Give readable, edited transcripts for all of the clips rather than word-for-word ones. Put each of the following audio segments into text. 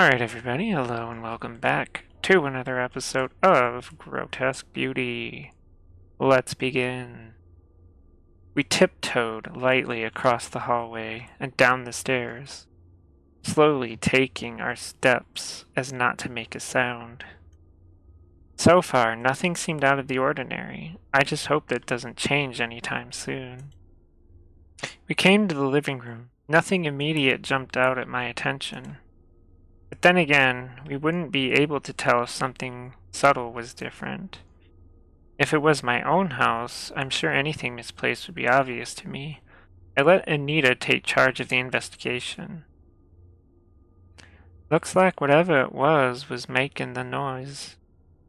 Alright everybody, hello and welcome back to another episode of Grotesque Beauty. Let's begin. We tiptoed lightly across the hallway and down the stairs, slowly taking our steps as not to make a sound. So far, nothing seemed out of the ordinary. I just hope that doesn't change anytime soon. We came to the living room. Nothing immediate jumped out at my attention. But then again, we wouldn't be able to tell if something subtle was different. If it was my own house, I'm sure anything misplaced would be obvious to me. I let Anita take charge of the investigation. Looks like whatever it was making the noise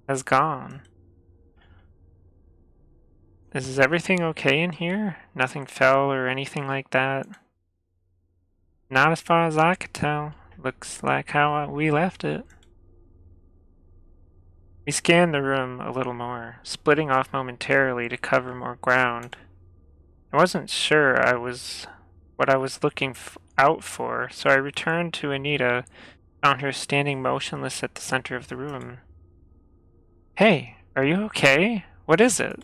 has gone. Is everything okay in here? Nothing fell or anything like that? Not as far as I could tell. Looks like how we left it. We scanned the room a little more, splitting off momentarily to cover more ground. I wasn't sure what I was looking out for, so I returned to Anita, found her standing motionless at the center of the room. Hey, are you okay? What is it?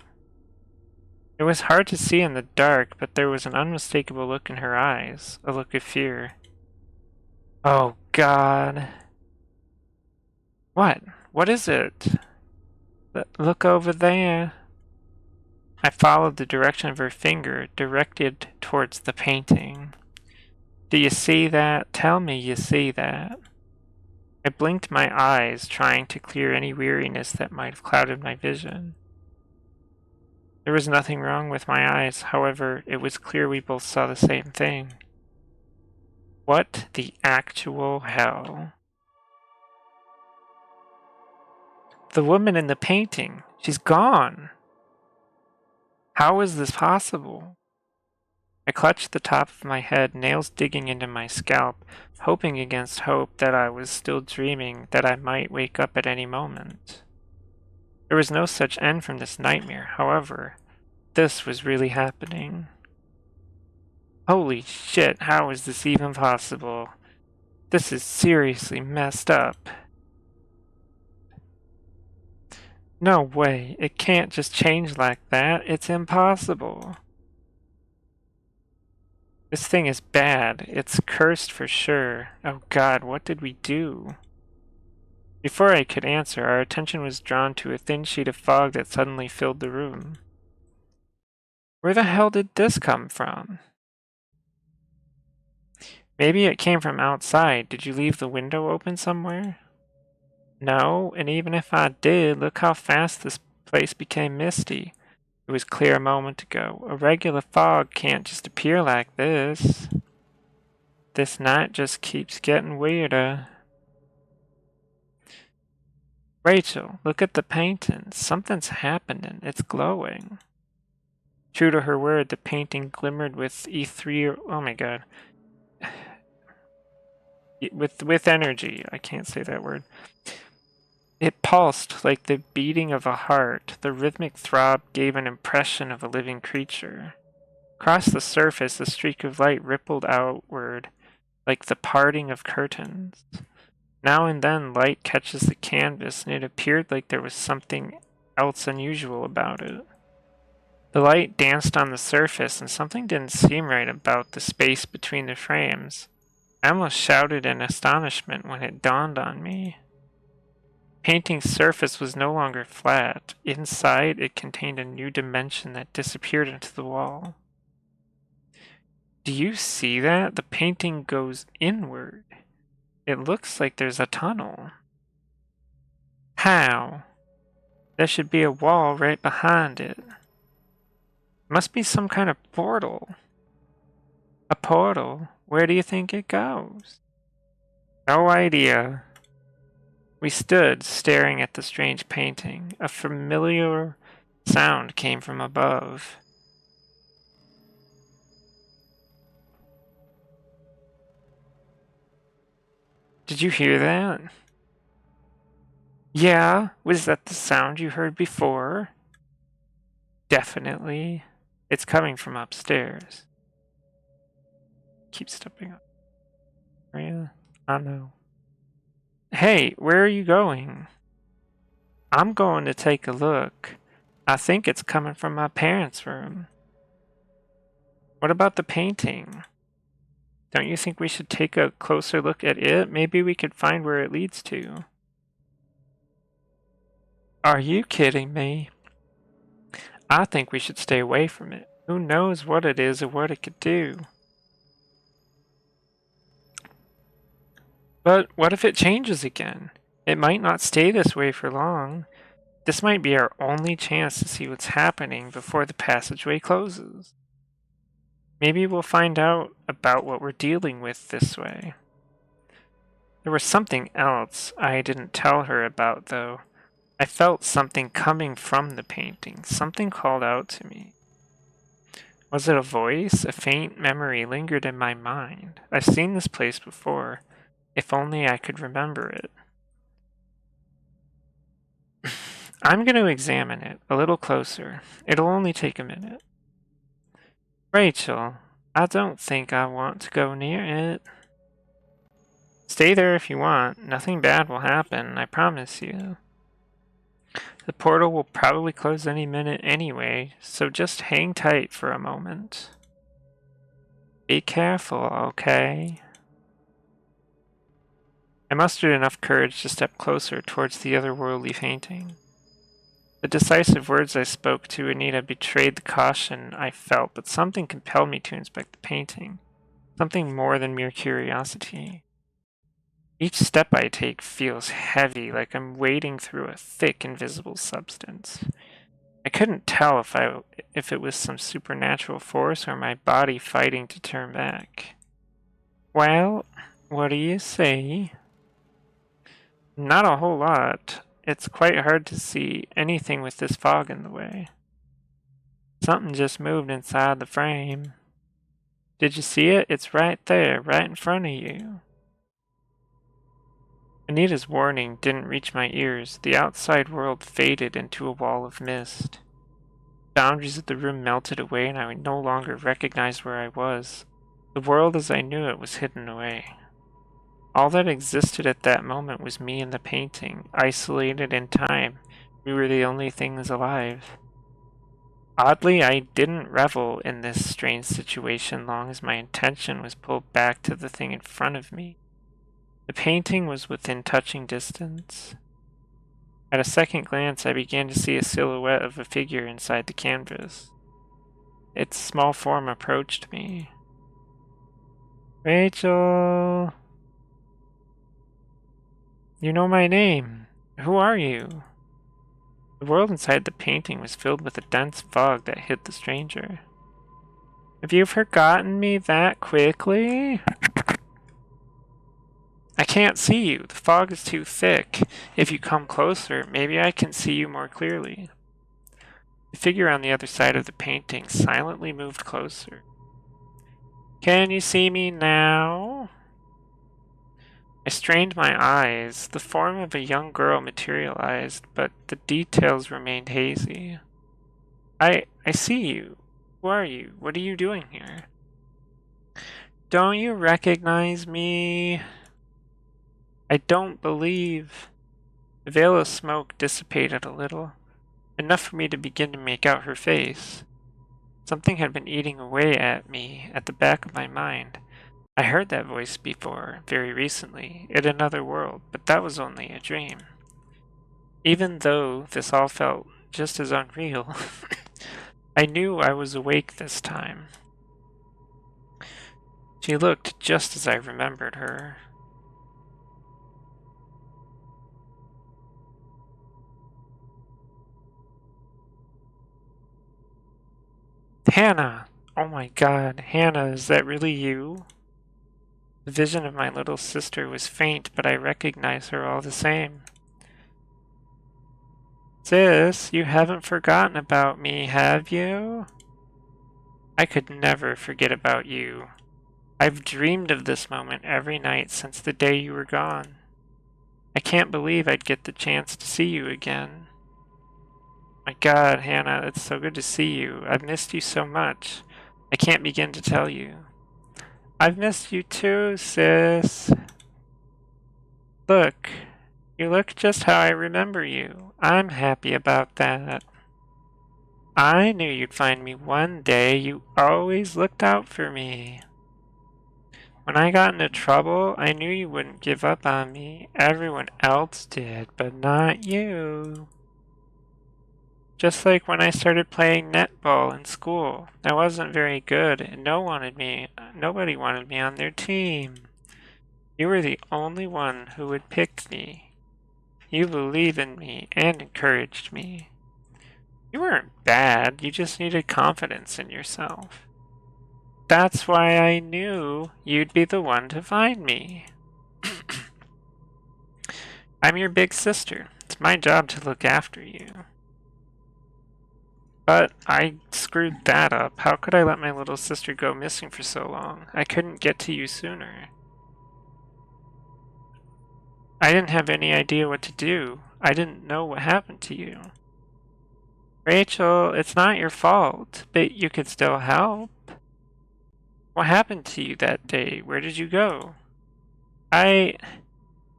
It was hard to see in the dark, but there was an unmistakable look in her eyes, a look of fear. Oh, God. What? What is it? Look over there. I followed the direction of her finger, directed towards the painting. Do you see that? Tell me you see that. I blinked my eyes, trying to clear any weariness that might have clouded my vision. There was nothing wrong with my eyes, however, it was clear we both saw the same thing. What the actual hell? The woman in the painting, she's gone. How is this possible? I clutched the top of my head, nails digging into my scalp, hoping against hope that I was still dreaming, that I might wake up at any moment. There was no such end from this nightmare, however. This was really happening. Holy shit, how is this even possible? This is seriously messed up. No way, it can't just change like that. It's impossible. This thing is bad. It's cursed for sure. Oh God, what did we do? Before I could answer, our attention was drawn to a thin sheet of fog that suddenly filled the room. Where the hell did this come from? Maybe it came from outside. Did you leave the window open somewhere? No, and even if I did, look how fast this place became misty. It was clear a moment ago. A regular fog can't just appear like this. This night just keeps getting weirder. Rachel, look at the painting. Something's happening. It's glowing. True to her word, the painting glimmered with ethereal. Oh my God. With energy. I can't say that word. It pulsed like the beating of a heart. The rhythmic throb gave an impression of a living creature. Across the surface, a streak of light rippled outward, like the parting of curtains. Now and then, light catches the canvas, and it appeared like there was something else unusual about it. The light danced on the surface, and something didn't seem right about the space between the frames. I almost shouted in astonishment when it dawned on me. The painting's surface was no longer flat. Inside, it contained a new dimension that disappeared into the wall. Do you see that? The painting goes inward. It looks like there's a tunnel. How? There should be a wall right behind it. Must be some kind of portal. A portal? Where do you think it goes? No idea. We stood, staring at the strange painting. A familiar sound came from above. Did you hear that? Yeah, was that the sound you heard before? Definitely. It's coming from upstairs. Keep stepping up. Yeah, I know. Hey, where are you going? I'm going to take a look. I think it's coming from my parents' room. What about the painting? Don't you think we should take a closer look at it? Maybe we could find where it leads to. Are you kidding me? I think we should stay away from it. Who knows what it is or what it could do? But what if it changes again? It might not stay this way for long. This might be our only chance to see what's happening before the passageway closes. Maybe we'll find out about what we're dealing with this way. There was something else I didn't tell her about, though. I felt something coming from the painting. Something called out to me. Was it a voice? A faint memory lingered in my mind. I've seen this place before. If only I could remember it. I'm going to examine it a little closer. It'll only take a minute. Rachel, I don't think I want to go near it. Stay there if you want. Nothing bad will happen, I promise you. The portal will probably close any minute anyway, so just hang tight for a moment. Be careful, okay? I mustered enough courage to step closer towards the otherworldly painting. The decisive words I spoke to Anita betrayed the caution I felt, but something compelled me to inspect the painting. Something more than mere curiosity. Each step I take feels heavy, like I'm wading through a thick, invisible substance. I couldn't tell if it was some supernatural force or my body fighting to turn back. Well, what do you say? Not a whole lot. It's quite hard to see anything with this fog in the way. Something just moved inside the frame. Did you see it? It's right there, right in front of you. Anita's warning didn't reach my ears. The outside world faded into a wall of mist. The boundaries of the room melted away, and I no longer recognized where I was. The world as I knew it was hidden away. All that existed at that moment was me and the painting, isolated in time. We were the only things alive. Oddly, I didn't revel in this strange situation long as my attention was pulled back to the thing in front of me. The painting was within touching distance. At a second glance, I began to see a silhouette of a figure inside the canvas. Its small form approached me. Rachel! You know my name. Who are you? The world inside the painting was filled with a dense fog that hid the stranger. Have you forgotten me that quickly? I can't see you. The fog is too thick. If you come closer, maybe I can see you more clearly. The figure on the other side of the painting silently moved closer. Can you see me now? I strained my eyes. The form of a young girl materialized, but the details remained hazy. I see you. Who are you? What are you doing here? Don't you recognize me? I don't believe. The veil of smoke dissipated a little, enough for me to begin to make out her face. Something had been eating away at me at the back of my mind. I heard that voice before, very recently, in another world, but that was only a dream. Even though this all felt just as unreal, I knew I was awake this time. She looked just as I remembered her. Hannah! Oh my god, Hannah, is that really you? The vision of my little sister was faint, but I recognized her all the same. Sis, you haven't forgotten about me, have you? I could never forget about you. I've dreamed of this moment every night since the day you were gone. I can't believe I'd get the chance to see you again. My God, Hannah, it's so good to see you. I've missed you so much. I can't begin to tell you. I've missed you too, sis. Look, You look just how I remember you. I'm happy about that. I knew you'd find me one day. You always looked out for me. When I got into trouble, I knew you wouldn't give up on me. Everyone else did, but not you. Just like when I started playing netball in school. I wasn't very good, and nobody wanted me on their team. You were the only one who would pick me. You believed in me and encouraged me. You weren't bad, you just needed confidence in yourself. That's why I knew you'd be the one to find me. I'm your big sister. It's my job to look after you. But I screwed that up. How could I let my little sister go missing for so long? I couldn't get to you sooner. I didn't have any idea what to do. I didn't know what happened to you. Rachel, it's not your fault, but you could still help. What happened to you that day? Where did you go? I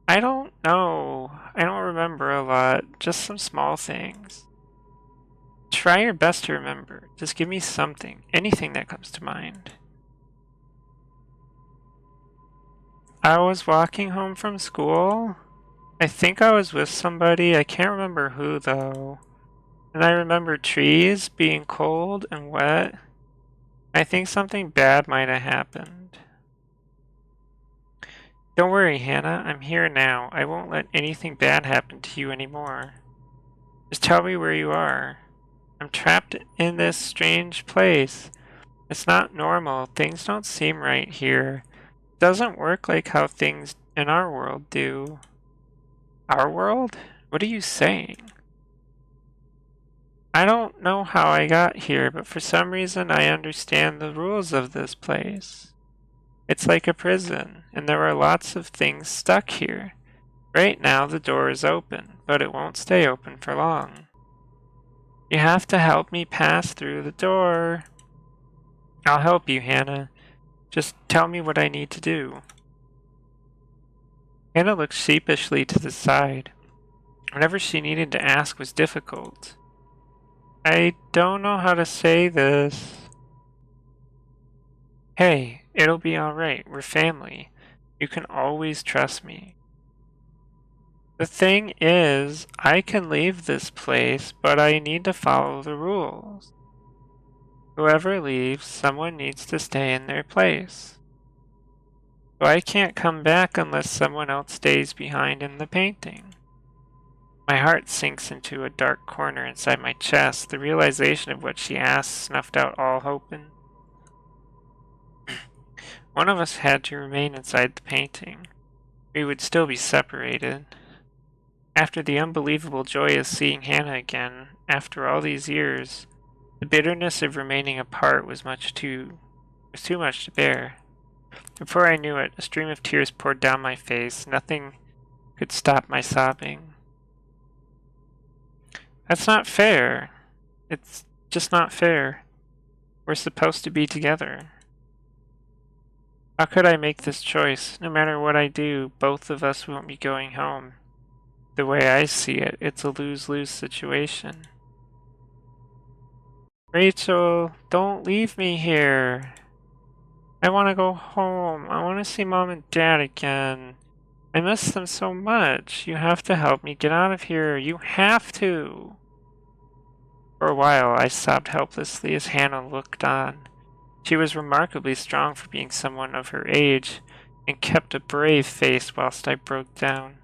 I don't know. I don't remember a lot. Just some small things. Try your best to remember. Just give me something. Anything that comes to mind. I was walking home from school. I think I was with somebody. I can't remember who though. And I remember trees being cold and wet. I think something bad might have happened. Don't worry, Hannah. I'm here now. I won't let anything bad happen to you anymore. Just tell me where you are. I'm trapped in this strange place. It's not normal. Things don't seem right here. It doesn't work like how things in our world do. Our world? What are you saying? I don't know how I got here, but for some reason I understand the rules of this place. It's like a prison, and there are lots of things stuck here. Right now the door is open, but it won't stay open for long. You have to help me pass through the door. I'll help you, Hannah. Just tell me what I need to do. Hannah looked sheepishly to the side. Whatever she needed to ask was difficult. I don't know how to say this. Hey, it'll be alright. We're family. You can always trust me. The thing is, I can leave this place, but I need to follow the rules. Whoever leaves, someone needs to stay in their place. So I can't come back unless someone else stays behind in the painting. My heart sinks into a dark corner inside my chest. The realization of what she asked snuffed out all hope. One of us had to remain inside the painting. We would still be separated. After the unbelievable joy of seeing Hannah again, after all these years, the bitterness of remaining apart was too much to bear. Before I knew it, a stream of tears poured down my face. Nothing could stop my sobbing. That's not fair. It's just not fair. We're supposed to be together. How could I make this choice? No matter what I do, both of us won't be going home. The way I see it, it's a lose-lose situation. Rachel, don't leave me here. I want to go home. I want to see Mom and Dad again. I miss them so much. You have to help me get out of here. You have to. For a while, I sobbed helplessly as Hannah looked on. She was remarkably strong for being someone of her age, and kept a brave face whilst I broke down.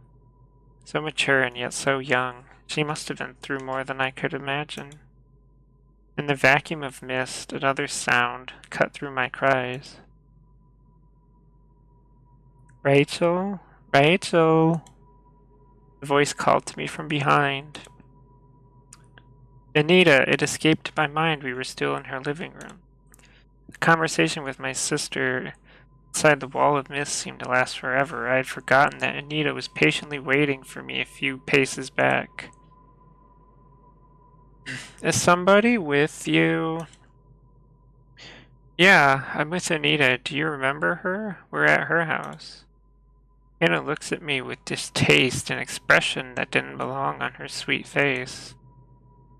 So mature and yet so young, she must have been through more than I could imagine. In the vacuum of mist, another sound cut through my cries. Rachel? Rachel? The voice called to me from behind. Anita, it escaped my mind we were still in her living room. The conversation with my sister inside the wall of mist seemed to last forever. I had forgotten that Anita was patiently waiting for me a few paces back. Is somebody with you? Yeah, I'm with Anita. Do you remember her? We're at her house. Anna looks at me with distaste, an expression that didn't belong on her sweet face.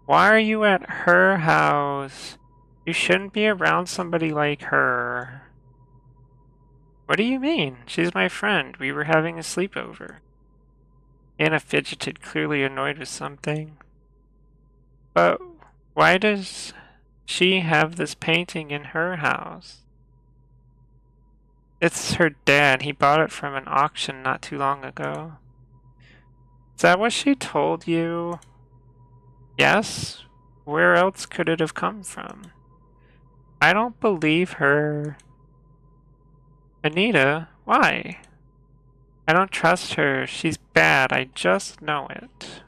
Why are you at her house? You shouldn't be around somebody like her. What do you mean? She's my friend. We were having a sleepover. Anna fidgeted, clearly annoyed with something. But why does she have this painting in her house? It's her dad. He bought it from an auction not too long ago. Is that what she told you? Yes? Where else could it have come from? I don't believe her. Anita, why? I don't trust her. She's bad. I just know it.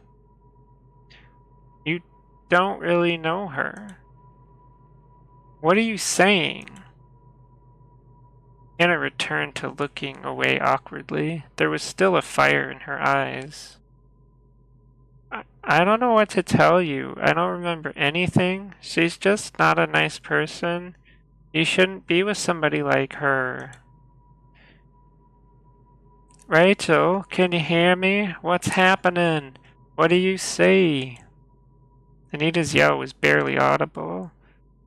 You don't really know her. What are you saying? Anna returned to looking away awkwardly. There was still a fire in her eyes. I don't know what to tell you. I don't remember anything. She's just not a nice person. You shouldn't be with somebody like her. Rachel, can you hear me? What's happening? What do you see? Anita's yell was barely audible.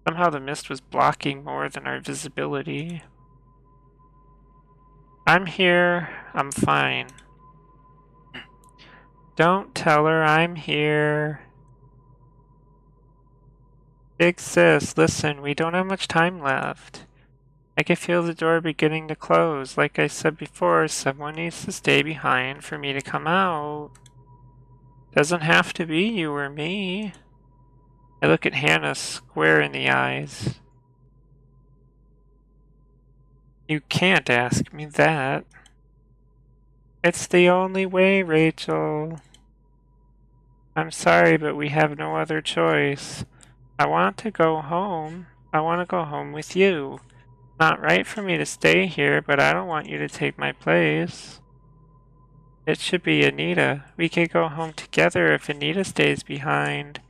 Somehow the mist was blocking more than our visibility. I'm here. I'm fine. Don't tell her I'm here. Big sis, listen, we don't have much time left. I can feel the door beginning to close. Like I said before, someone needs to stay behind for me to come out. Doesn't have to be you or me. I look at Hannah square in the eyes. You can't ask me that. It's the only way, Rachel. I'm sorry, but we have no other choice. I want to go home. I want to go home with you. Not right for me to stay here, but I don't want you to take my place. It should be Anita. We could go home together if Anita stays behind.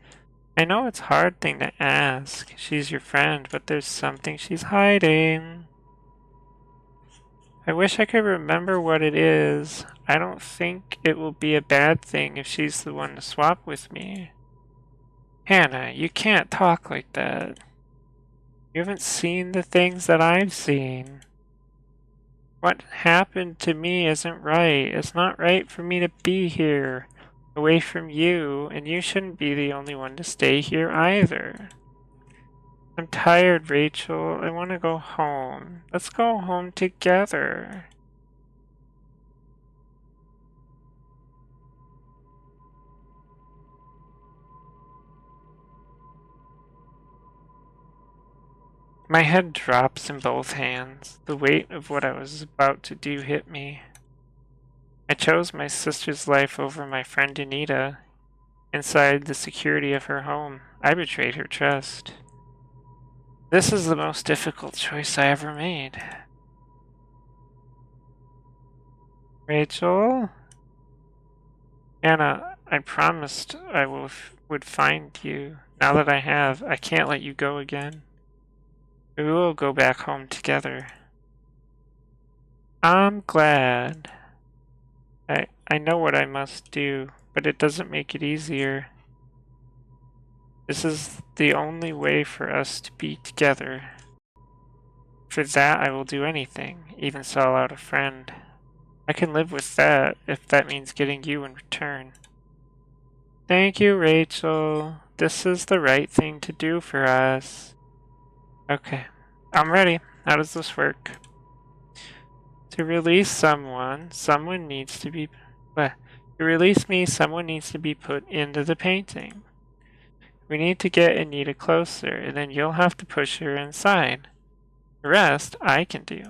I know it's a hard thing to ask. She's your friend, but there's something she's hiding. I wish I could remember what it is. I don't think it will be a bad thing if she's the one to swap with me. Hannah, you can't talk like that. You haven't seen the things that I've seen. What happened to me isn't right. It's not right for me to be here, away from you, and you shouldn't be the only one to stay here either. I'm tired, Rachel. I want to go home. Let's go home together. My head drops in both hands. The weight of what I was about to do hit me. I chose my sister's life over my friend Anita. Inside the security of her home, I betrayed her trust. This is the most difficult choice I ever made. Rachel? Anna, I promised I would find you. Now that I have, I can't let you go again. We will go back home together. I'm glad. I know what I must do, but it doesn't make it easier. This is the only way for us to be together. For that I will do anything, even sell out a friend. I can live with that if that means getting you in return. Thank you, Rachel. This is the right thing to do for us. Okay, I'm ready. How does this work? To release someone, someone needs to be... To release me, someone needs to be put into the painting. We need to get Anita closer, and then you'll have to push her inside. The rest, I can do.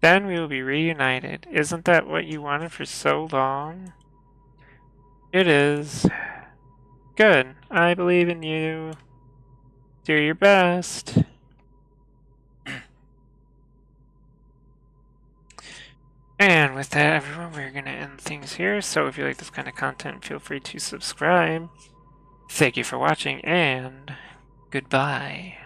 Then we will be reunited. Isn't that what you wanted for so long? It is. Good. I believe in you. Do your best. And with that, everyone, we're going to end things here. So if you like this kind of content, feel free to subscribe. Thank you for watching, and goodbye.